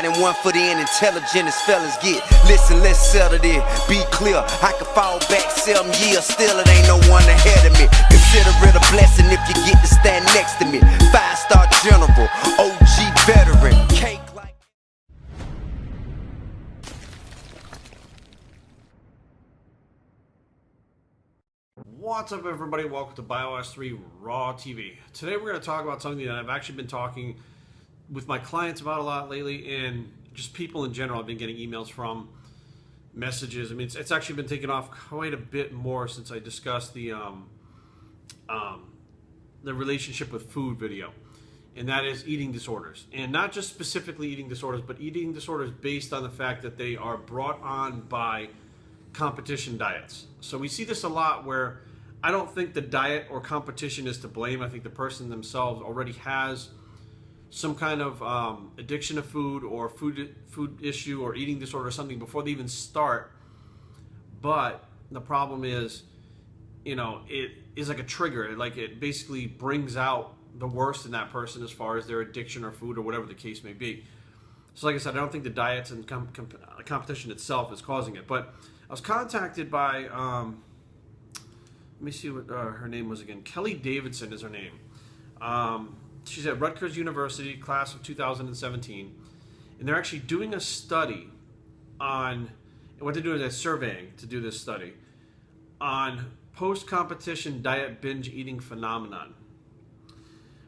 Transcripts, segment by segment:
mind and one for the intelligent as fellas get. Listen, let's settle this, be clear. I could fall back 7 years, still it ain't no one ahead of me. Consider it a blessing if you get to stand next to me. 5-star general, OG veteran, cake like. What's up, everybody? Welcome to Bios3 Raw TV. Today we're going to talk about something that I've actually been talking with my clients about a lot lately, and just people in general. I've been getting emails from, messages. I mean, it's actually been taking off quite a bit more since I discussed the relationship with food video, and that is eating disorders. And not just specifically eating disorders, but eating disorders based on the fact that they are brought on by competition diets. So we see this a lot where I don't think the diet or competition is to blame. I think the person themselves already has some kind of addiction to food or food issue or eating disorder or something before they even start. But the problem is, you know, it is like a trigger. Like, it basically brings out the worst in that person as far as their addiction or food or whatever the case may be. So like I said, I don't think the diets and competition itself is causing it. But I was contacted by, let me see what her name was again. Kelly Davidson is her name. She's at Rutgers University, class of 2017. And they're actually doing a study on, what they're doing is they're surveying to do this study on post-competition diet binge eating phenomenon.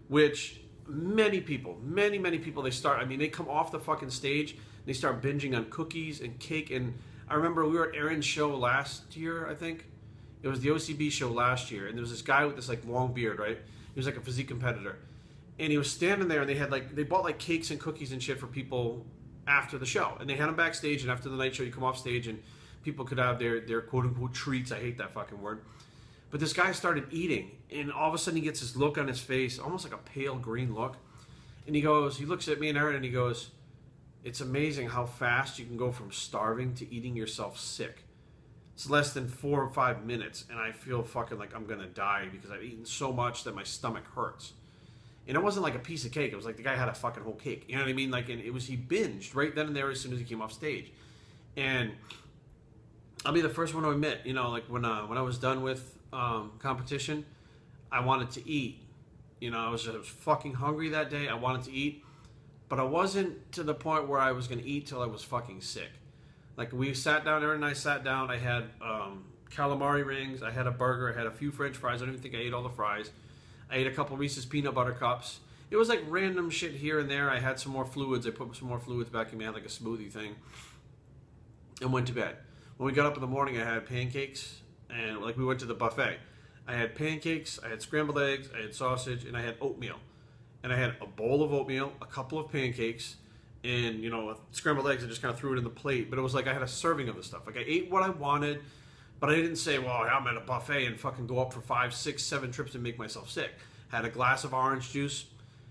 Which many people, many people, they start, I mean, they come off the fucking stage, and they start binging on cookies and cake. And I remember we were at Aaron's show last year, I think. It was the OCB show last year, and there was this guy with this like long beard, right? He was like a physique competitor. And he was standing there, and they bought like cakes and cookies and shit for people after the show. And they had him backstage, and after the night show, you come off stage, and people could have their quote-unquote treats. I hate that fucking word. But this guy started eating, and all of a sudden he gets this look on his face, almost like a pale green look. And he looks at me and Aaron, and he goes, "It's amazing how fast you can go from starving to eating yourself sick. It's less than 4 or 5 minutes, and I feel fucking like I'm gonna die because I've eaten so much that my stomach hurts." And it wasn't like a piece of cake. It was like the guy had a fucking whole cake. You know what I mean? Like, and he binged right then and there as soon as he came off stage. And I'll be the first one to admit, you know, like when I was done with competition, I wanted to eat. You know, I was fucking hungry that day. I wanted to eat, but I wasn't to the point where I was going to eat till I was fucking sick. Like, we sat down, Aaron and I sat down. I had calamari rings. I had a burger. I had a few French fries. I don't even think I ate all the fries. I ate a couple Reese's peanut butter cups. It was like random shit here and there. I had some more fluids. I put some more fluids back in me. I had like a smoothie thing, and went to bed. When we got up in the morning, I had pancakes, and like we went to the buffet. I had pancakes, I had scrambled eggs, I had sausage, and I had oatmeal. And I had a bowl of oatmeal, a couple of pancakes, and, you know, scrambled eggs. I just kind of threw it in the plate. But it was like I had a serving of the stuff. Like, I ate what I wanted, but I didn't say, well, I'm at a buffet and fucking go up for 5, 6, 7 trips and make myself sick. Had a glass of orange juice.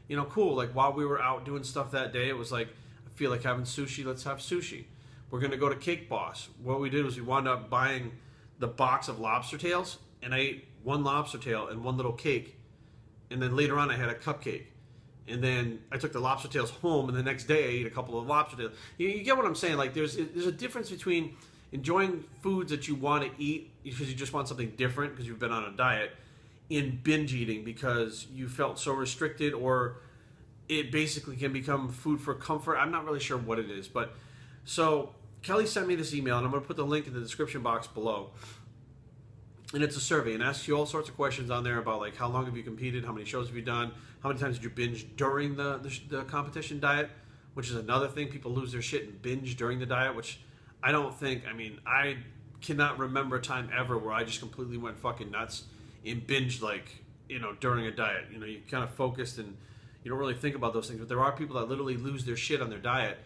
You know, cool. Like, while we were out doing stuff that day, it was like, I feel like having sushi, let's have sushi. We're going to go to Cake Boss. What we did was we wound up buying the box of lobster tails, and I ate one lobster tail and one little cake. And then later on, I had a cupcake. And then I took the lobster tails home, and the next day I ate a couple of lobster tails. You get what I'm saying? Like, there's a difference between enjoying foods that you want to eat because you just want something different because you've been on a diet, and binge eating because you felt so restricted, or it basically can become food for comfort. I'm not really sure what it is, but so Kelly sent me this email, and I'm going to put the link in the description box below. And it's a survey, and asks you all sorts of questions on there about, like, how long have you competed, how many shows have you done, how many times did you binge during the competition diet, which is another thing. People lose their shit and binge during the diet, which I don't think, I mean, I cannot remember a time ever where I just completely went fucking nuts and binged, like, you know, during a diet. You know, you kind of focused and you don't really think about those things, but there are people that literally lose their shit on their diet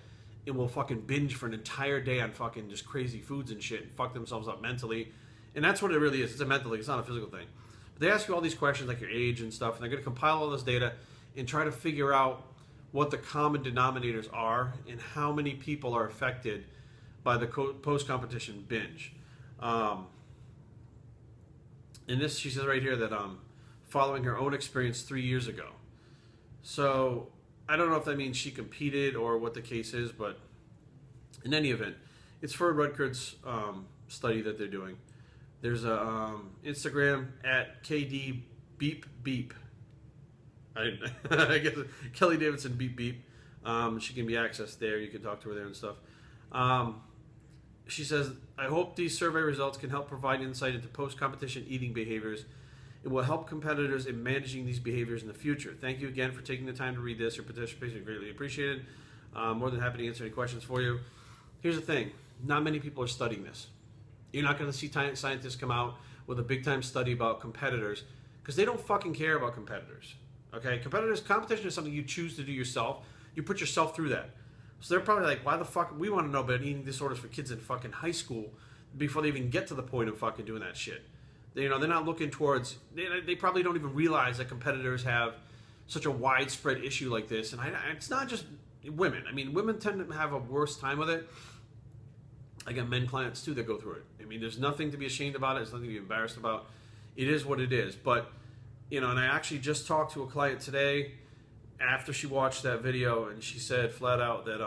and will fucking binge for an entire day on fucking just crazy foods and shit and fuck themselves up mentally. And that's what it really is. It's a mental thing. It's not a physical thing. But they ask you all these questions, like your age and stuff, and they're going to compile all this data and try to figure out what the common denominators are and how many people are affected by the post-competition binge. And this, she says right here that following her own experience 3 years ago. So I don't know if that means she competed or what the case is, but in any event, it's for a Rutgers study that they're doing. There's a Instagram at KD Beep Beep. I guess Kelly Davidson Beep Beep. She can be accessed there. You can talk to her there and stuff. She says, I hope these survey results can help provide insight into post-competition eating behaviors. It will help competitors in managing these behaviors in the future. Thank you again for taking the time to read this. Your participation is greatly appreciated. More than happy to answer any questions for you. Here's the thing. Not many people are studying this. You're not going to see scientists come out with a big-time study about competitors because they don't fucking care about competitors. Okay? Competition is something you choose to do yourself. You put yourself through that. So they're probably like, why the fuck? We want to know about eating disorders for kids in fucking high school before they even get to the point of fucking doing that shit. They're not looking towards, they probably don't even realize that competitors have such a widespread issue like this. And it's not just women. I mean, women tend to have a worse time with it. I got men clients too that go through it. I mean, there's nothing to be ashamed about it. There's nothing to be embarrassed about. It is what it is. But, and I actually just talked to a client today after she watched that video, and she said flat out that,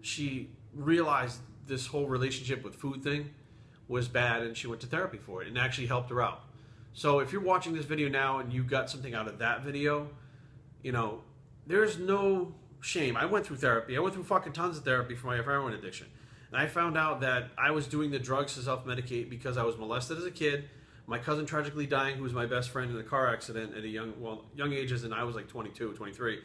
she realized this whole relationship with food thing was bad, and she went to therapy for it, and actually helped her out. So if you're watching this video now and you got something out of that video, there's no shame. I went through therapy. I went through fucking tons of therapy for my heroin addiction. And I found out that I was doing the drugs to self-medicate because I was molested as a kid. My cousin tragically dying, who was my best friend in a car accident at a young ages, and I was like 22, 23.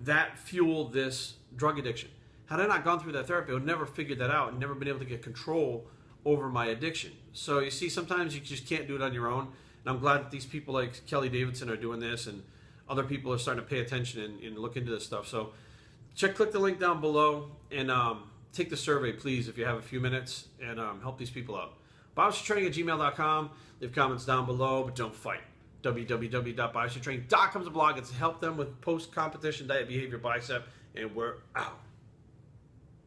That fueled this drug addiction. Had I not gone through that therapy, I would have never figured that out and never been able to get control over my addiction. So you see, sometimes you just can't do it on your own. And I'm glad that these people like Kelly Davidson are doing this, and other people are starting to pay attention and look into this stuff. So click the link down below and take the survey, please, if you have a few minutes, and help these people out. Biosecurity@gmail.com. Leave comments down below, but don't fight. www.biosecurity.com is a blog. It's to help them with post-competition diet behavior bicep, and we're out.